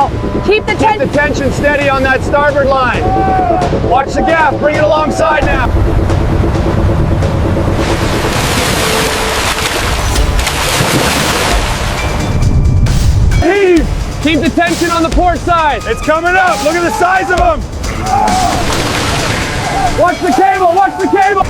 out. Keep the tension steady on that starboard line. Watch the gap, bring it alongside now. Heave! Keep the tension on the port side. It's coming up, look at the size of them. Watch the cable, watch the cable.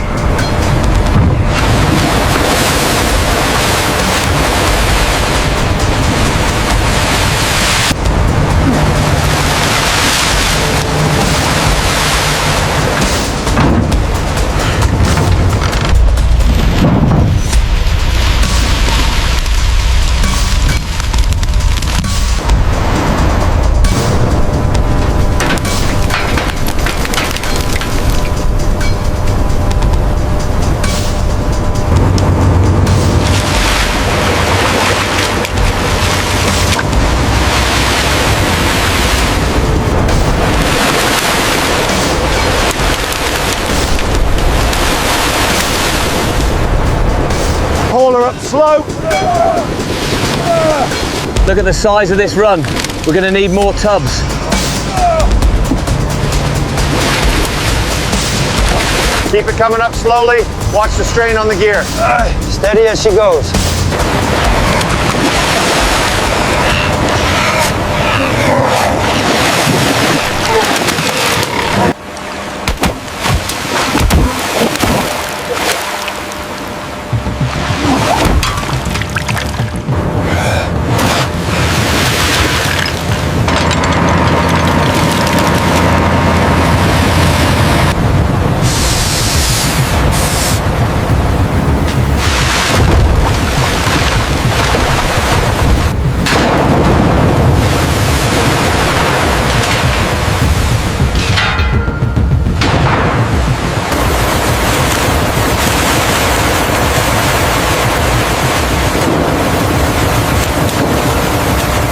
Haul her up slow. Look at the size of this run. We're going to need more tubs. Keep it coming up slowly. Watch the strain on the gear. Steady as she goes.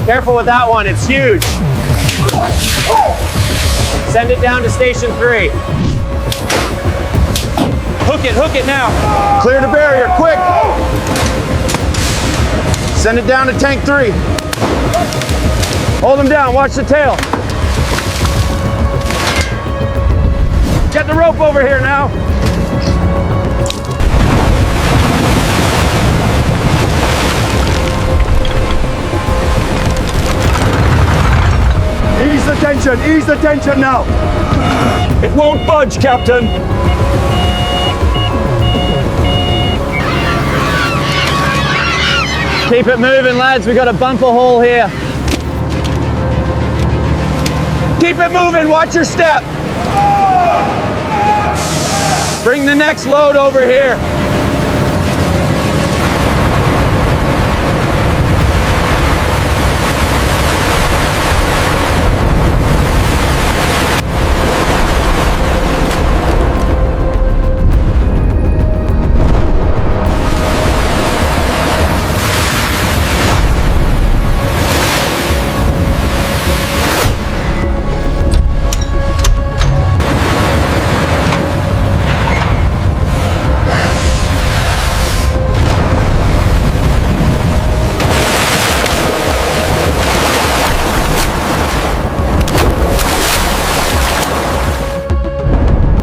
Careful with that one, it's huge. Send it down to station 3. Hook it now. Clear the barrier, quick. Send it down to tank 3. Hold them down, watch the tail. Get the rope over here now. Ease the tension now. It won't budge, Captain. Keep it moving, lads. We've got a bumper haul here. Keep it moving, watch your step. Bring the next load over here.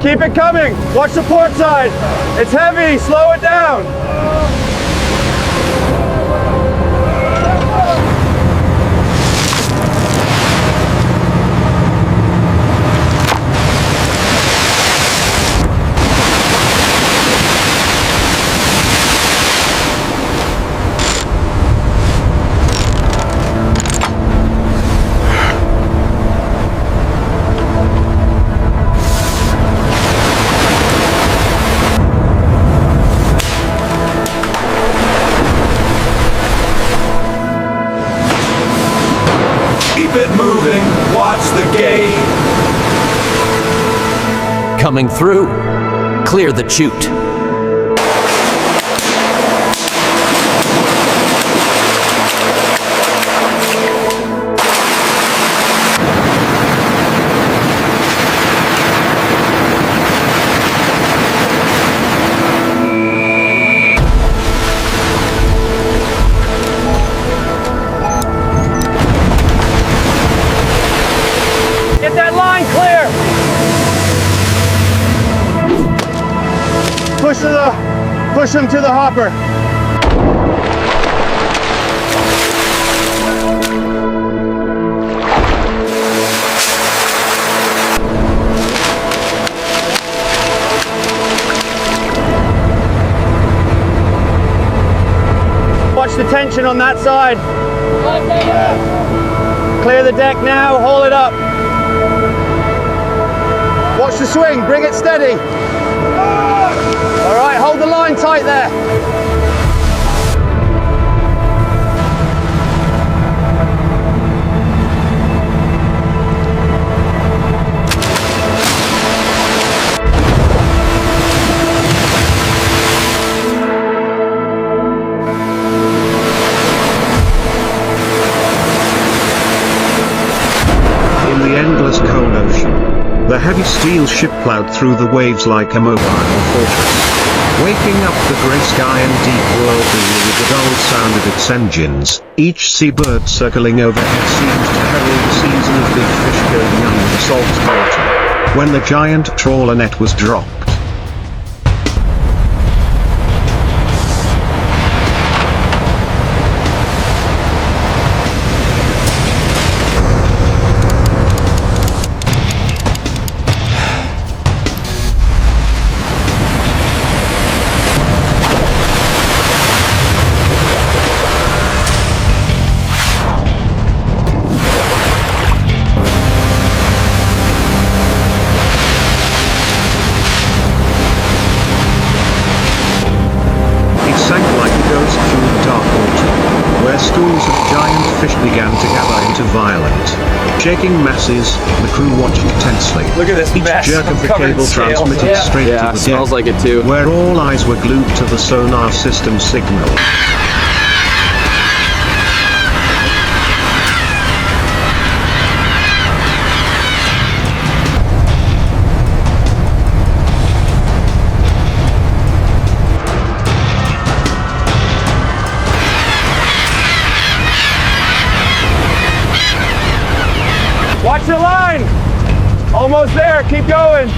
Keep it coming. Watch the port side. It's heavy. Slow it down. Coming through. Clear the chute. push them to the hopper. Watch the tension on that side. Clear the deck now, haul it up. Watch the swing, bring it steady. All right, hold the line tight there. In the endless cold ocean, the heavy steel ship plowed through the waves like a mobile fortress, waking up the grey sky and deep world with the dull sound of its engines. Each seabird circling overhead seems to herald the season of big fish going under the salt water, when the giant trawler net was dropped. Schools of giant fish began to gather into violent, shaking masses. The crew watched tensely. Look at this Each mess. jerk of the Covered in cable scales. transmitted straight to the smells deck, like it too. where all eyes were glued to the sonar system signal. Watch the line! Almost there, keep going.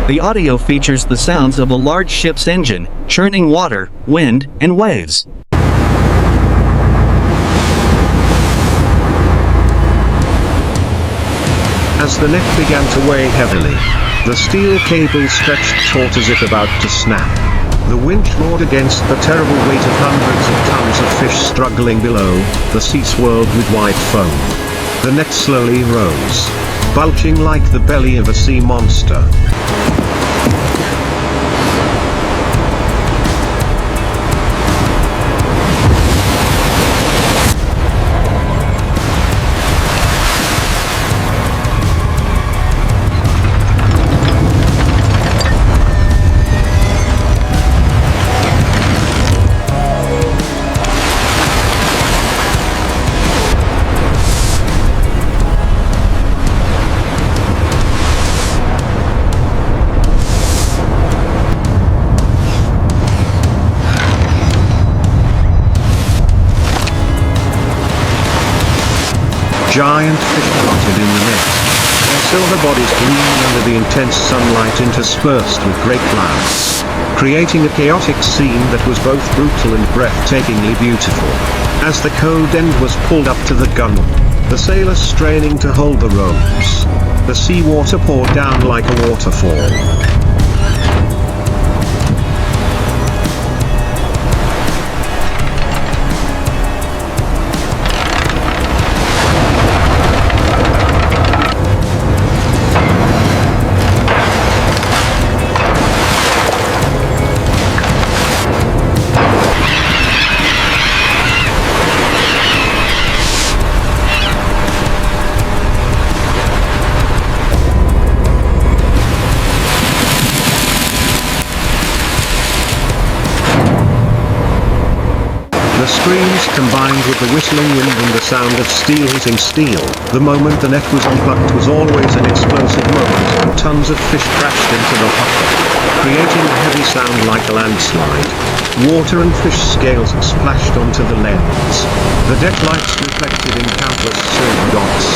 The audio features the sounds of a large ship's engine, churning water, wind, and waves. As the net began to weigh heavily, the steel cable stretched taut as if about to snap. The winch roared against the terrible weight of hundreds of tons of fish struggling below. The sea swirled with white foam. The net slowly rose, bulging like the belly of a sea monster. Giant fish rotted in the net. Their silver bodies gleaming under the intense sunlight interspersed with great clouds, creating a chaotic scene that was both brutal and breathtakingly beautiful. As the code end was pulled up to the gunwale, the sailors straining to hold the ropes, the seawater poured down like a waterfall. The screams combined with the whistling wind and the sound of steel hitting steel. The moment the net was unplugged was always an explosive moment. Tons of fish crashed into the hopper, creating a heavy sound like a landslide. Water and fish scales splashed onto the lens. The deck lights reflected in countless silver dots.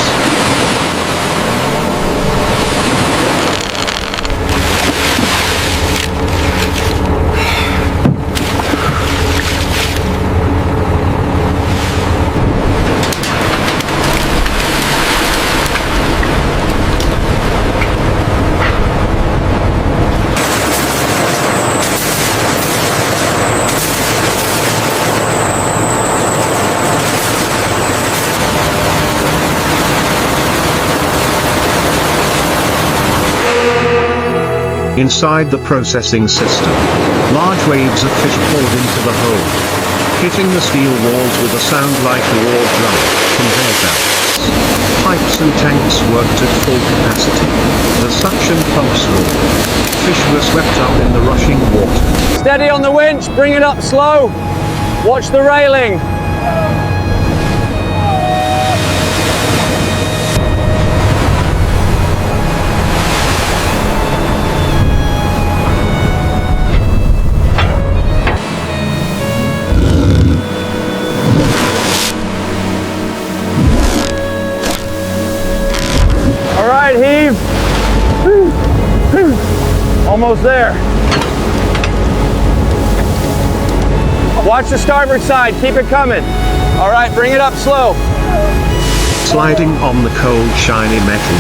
Inside the processing system, large waves of fish poured into the hold, hitting the steel walls with a sound like a war drum. Conveyor belts, pipes and tanks worked at full capacity. The suction pumps roared. Fish were swept up in the rushing water. Steady on the winch, bring it up slow. Watch the railing. Heave. Almost there. Watch the starboard side, keep it coming. All right, bring it up slow. Sliding on the cold, shiny metal,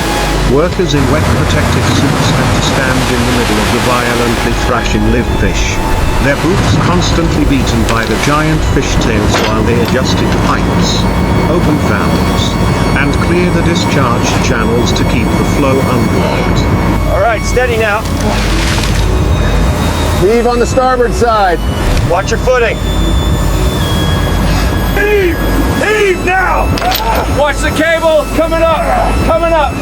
workers in wet protective suits had to stand in the middle of the violently thrashing live fish, their boots constantly beaten by the giant fish tails while they adjusted pipes, open valves, and clear the discharge channels to keep the flow unblocked. All right, steady now. Heave on the starboard side. Watch your footing. Heave! Heave now! Watch the cable, coming up, coming up.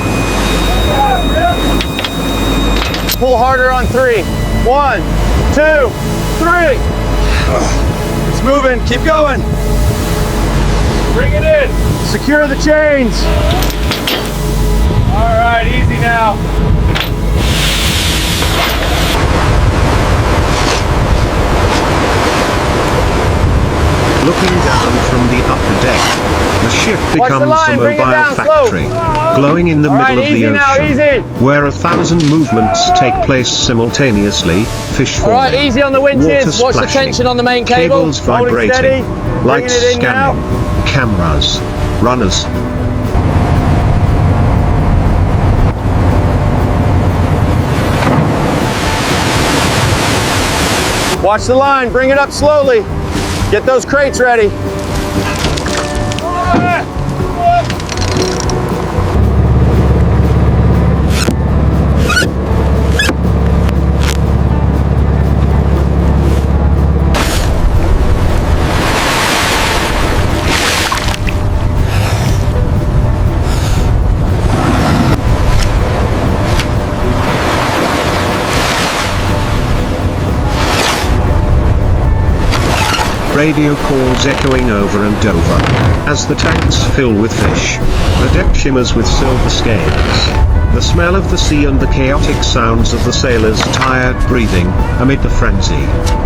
Pull harder on 3. 1, 2, 3. It's moving, keep going. Bring it in. Secure the chains. All right, easy now. Looking down from the upper deck, the ship becomes a mobile factory, glowing in the middle of the ocean, where 1,000 movements take place simultaneously. Fish falling, all right, easy on the winches. Watch the tension on the main cable. Cables vibrating, lights scanning, cameras, runners. Watch the line, bring it up slowly. Get those crates ready. Radio calls echoing over and over. As the tanks fill with fish, the deck shimmers with silver scales. The smell of the sea and the chaotic sounds of the sailors' tired breathing, amid the frenzy.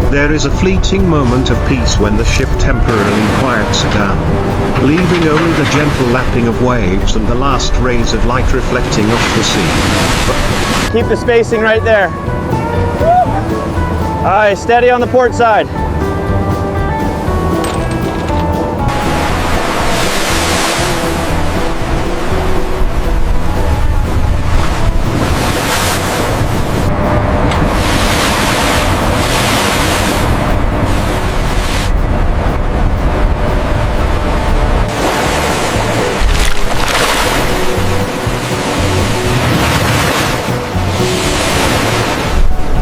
There is a fleeting moment of peace when the ship temporarily quiets down, leaving only the gentle lapping of waves and the last rays of light reflecting off the sea. Keep the spacing right there. All right, steady on the port side.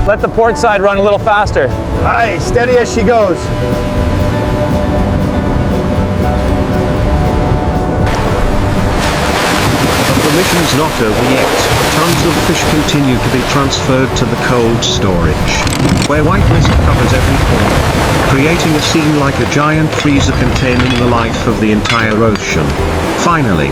Let the port side run a little faster. Aye, steady as she goes. But the mission's not over yet. Tons of fish continue to be transferred to the cold storage, where white mist covers every corner, creating a scene like a giant freezer containing the life of the entire ocean. Finally,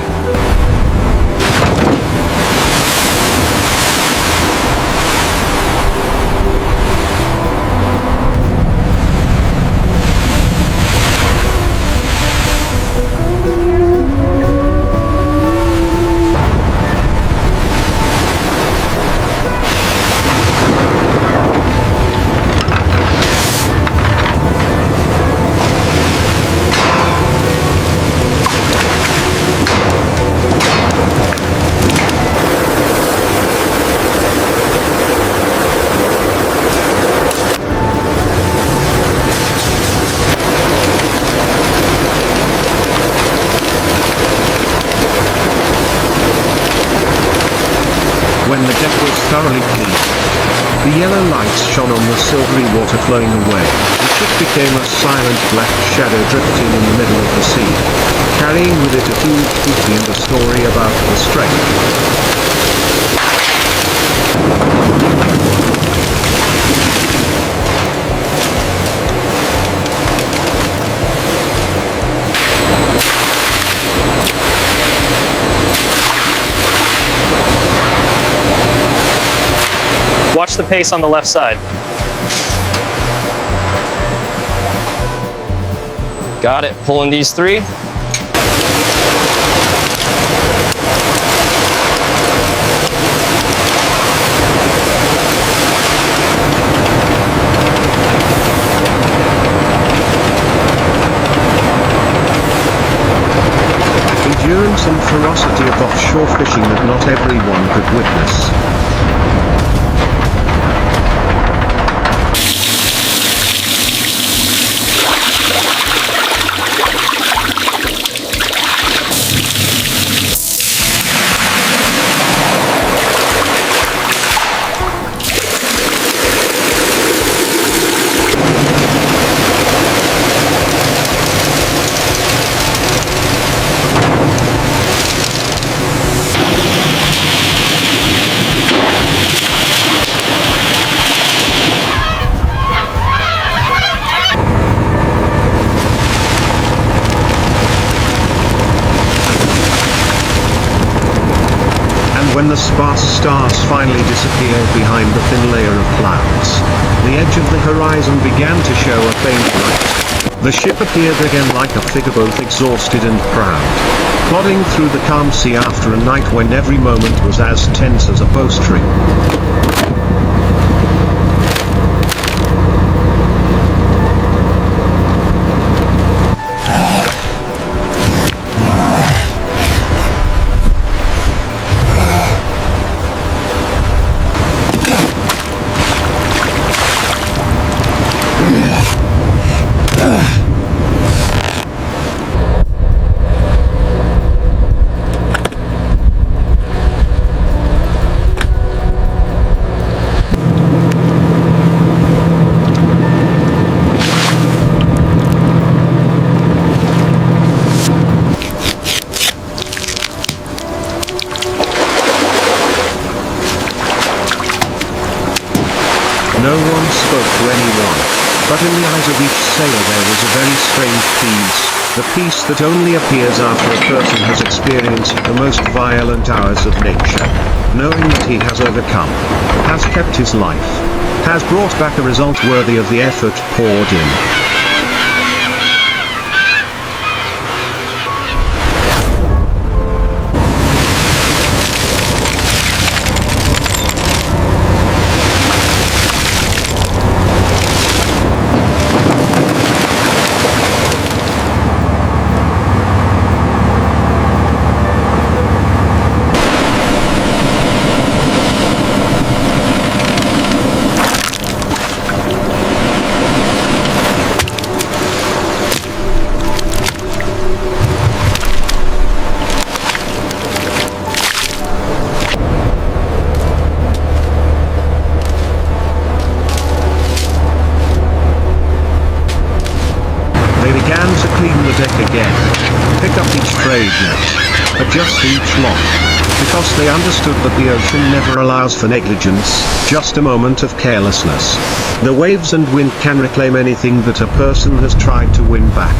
thoroughly clean. The yellow lights shone on the silvery water flowing away. The ship became a silent black shadow drifting in the middle of the sea, carrying with it a huge booty and a story about the strength. Watch the pace on the left side. Got it. Pulling these three. Endurance and ferocity of offshore fishing that not everyone could witness. When the sparse stars finally disappeared behind the thin layer of clouds, the edge of the horizon began to show a faint light. The ship appeared again like a figure both exhausted and proud, plodding through the calm sea after a night when every moment was as tense as a bowstring. No one spoke to anyone, but in the eyes of each sailor there was a very strange peace, the peace that only appears after a person has experienced the most violent hours of nature, knowing that he has overcome, has kept his life, has brought back a result worthy of the effort poured in. Again, pick up each trade net, adjust each lock, because they understood that the ocean never allows for negligence, just a moment of carelessness. The waves and wind can reclaim anything that a person has tried to win back.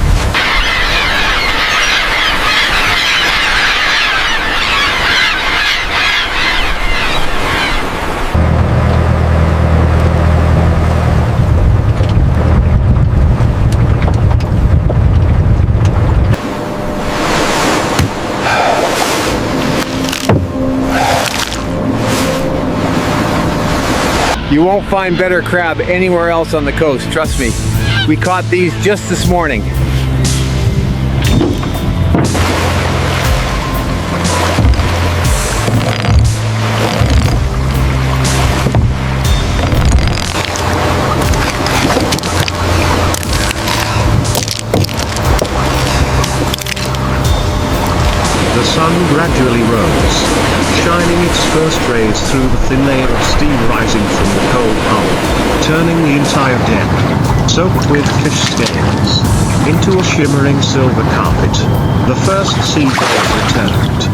You won't find better crab anywhere else on the coast, trust me. We caught these just this morning. The sun gradually rose, shining its first rays through the thin layer of steam rising from the cold hull, turning the entire deck, soaked with fish scales, into a shimmering silver carpet. The first seagulls returned.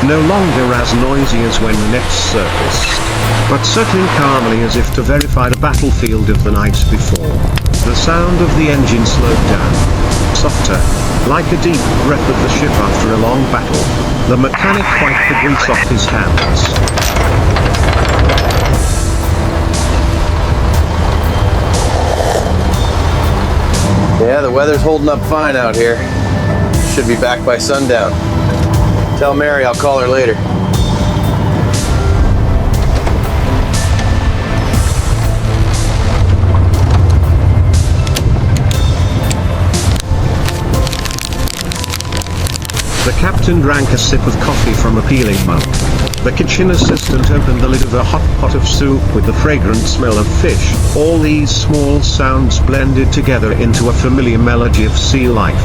No longer as noisy as when the nets surfaced, but circling calmly as if to verify the battlefield of the night before. The sound of the engine slowed down, softer, like a deep breath of the ship after a long battle. The mechanic wiped the grease off his hands. Yeah, the weather's holding up fine out here. Should be back by sundown. Tell Mary I'll call her later. The captain drank a sip of coffee from a peeling mug. The kitchen assistant opened the lid of a hot pot of soup with the fragrant smell of fish. All these small sounds blended together into a familiar melody of sea life.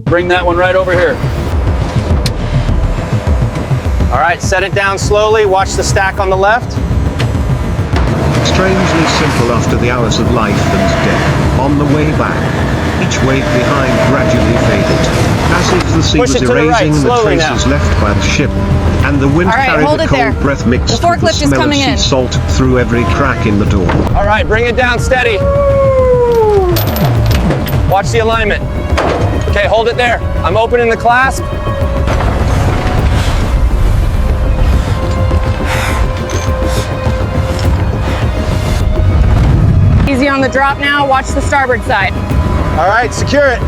Bring that one right over here. All right, set it down slowly. Watch the stack on the left. Strangely simple after the hours of life and death. On the way back, each wave behind gradually faded, as if the sea Push was it to the right, erasing the slowly traces now. left by the ship, and the wind All right, carried hold the it cold there. breath mixed The with the forklift is smell of coming sea in. salt through every crack in the door. All right, bring it down steady. Watch the alignment. Okay, hold it there. I'm opening the clasp. Easy on the drop now. Watch the starboard side. All right, secure it.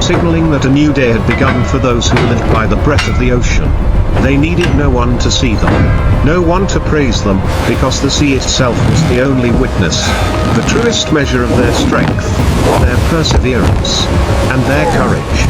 Signaling that a new day had begun for those who lived by the breath of the ocean. They needed no one to see them, no one to praise them, because the sea itself was the only witness, the truest measure of their strength, their perseverance, and their courage.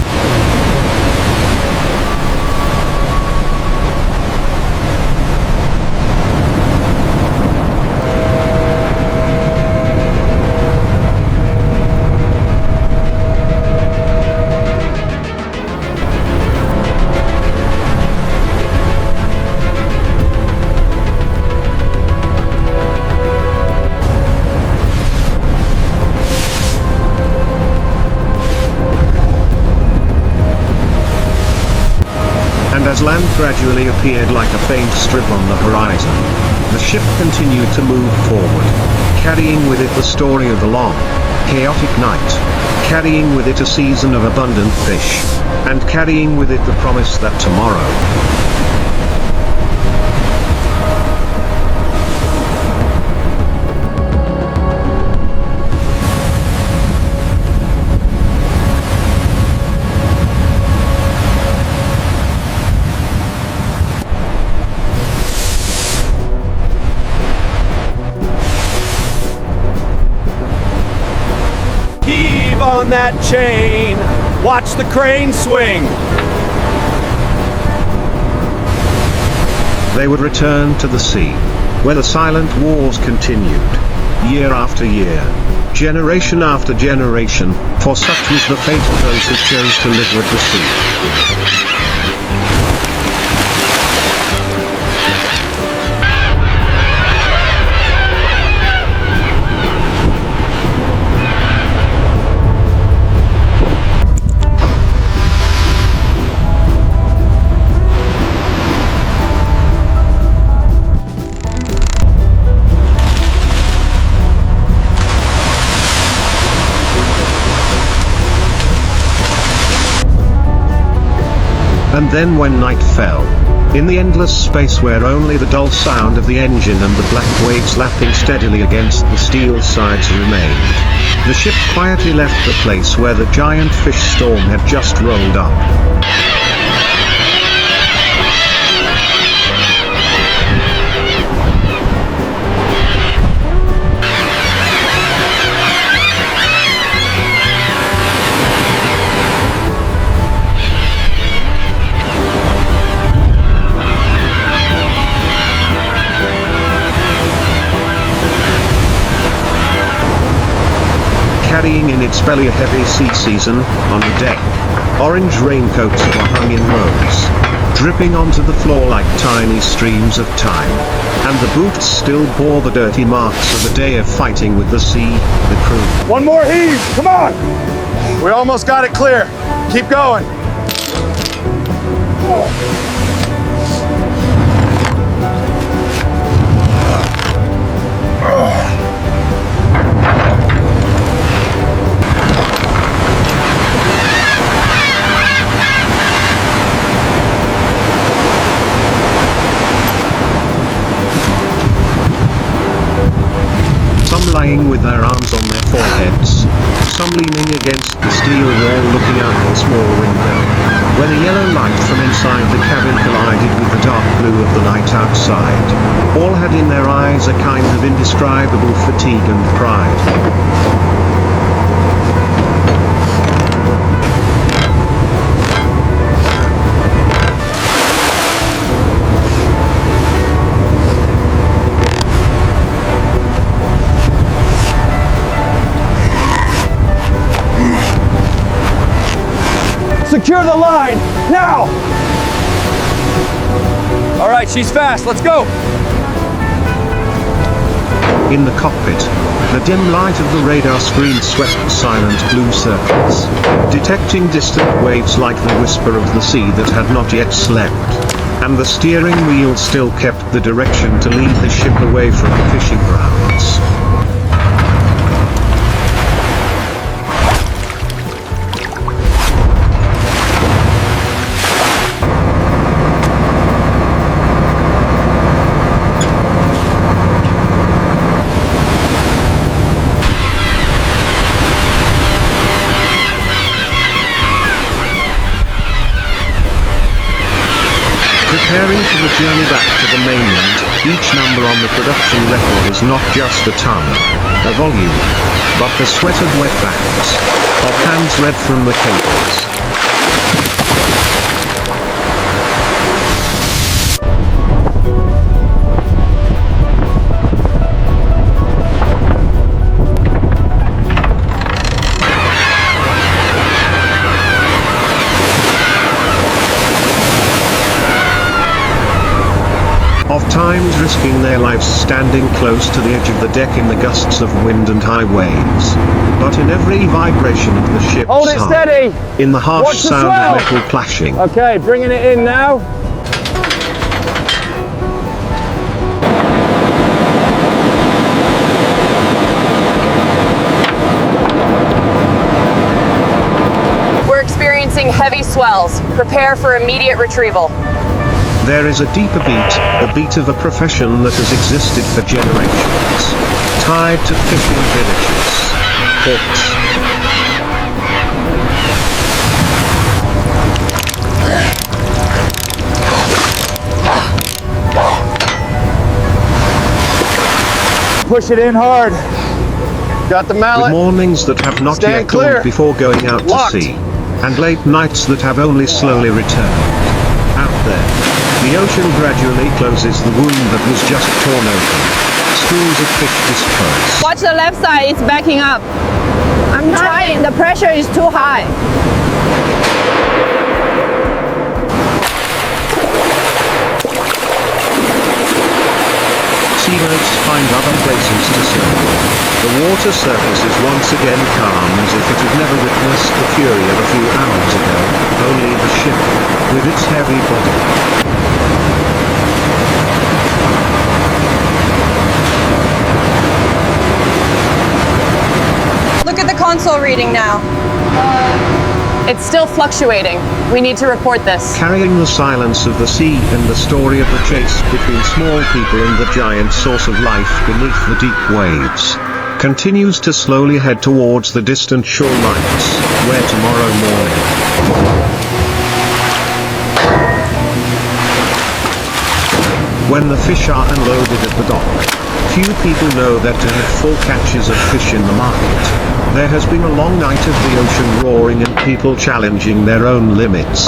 As land gradually appeared like a faint strip on the horizon, the ship continued to move forward, carrying with it the story of a long, chaotic night, carrying with it a season of abundant fish, and carrying with it the promise that tomorrow, Heave on that chain. Watch the crane swing. they would return to the sea, where the silent wars continued, year after year, generation after generation, for such was the fate of those who chose to live with the sea. And then when night fell, in the endless space where only the dull sound of the engine and the black waves lapping steadily against the steel sides remained, the ship quietly left the place where the giant fish storm had just rolled up. Carrying in its belly a heavy sea season, on the deck, orange raincoats were hung in rows, dripping onto the floor like tiny streams of time. And the boots still bore the dirty marks of a day of fighting with the sea, the crew. One more heave, come on! We almost got it clear. Keep going. Some lying with their arms on their foreheads, some leaning against the steel wall looking out the small window, where the yellow light from inside the cabin collided with the dark blue of the night outside. All had in their eyes a kind of indescribable fatigue and pride. Secure the line, now! All right, she's fast, let's go! In the cockpit, the dim light of the radar screen swept silent blue circles, detecting distant waves like the whisper of the sea that had not yet slept. And the steering wheel still kept the direction to lead the ship away from the fishing grounds. Preparing for the journey back to the mainland, each number on the production record is not just a ton, a volume, but the sweat of wet backs, of hands red from the cables. Times risking their lives standing close to the edge of the deck in the gusts of wind and high waves. But in every vibration of the ship's Hold it hull, steady! in the harsh Watch the sound swell! of metal clashing, Okay, bringing it in now. We're experiencing heavy swells. Prepare for immediate retrieval. there is a deeper beat, the beat of a profession that has existed for generations, tied to fishing villages, ports, push it in hard. Got the mallet. with mornings that have not Stand yet clear. dawned before going out Locked. to sea, and late nights that have only slowly returned. Out there, the ocean gradually closes the wound that was just torn open. Schools of fish disperse. Watch the left side, it's backing up. I'm trying, the pressure is too high. Seabirds find other places to circle. The water surface is once again calm as if it had never witnessed the fury of a few hours ago. Only the ship, with its heavy body, Look at the console reading now. It's still fluctuating. We need to report this. Carrying the silence of the sea and the story of the chase between small people and the giant source of life beneath the deep waves, continues to slowly head towards the distant shore lights, where tomorrow morning, when the fish are unloaded at the dock, few people know that to have full catches of fish in the market, there has been a long night of the ocean roaring and people challenging their own limits.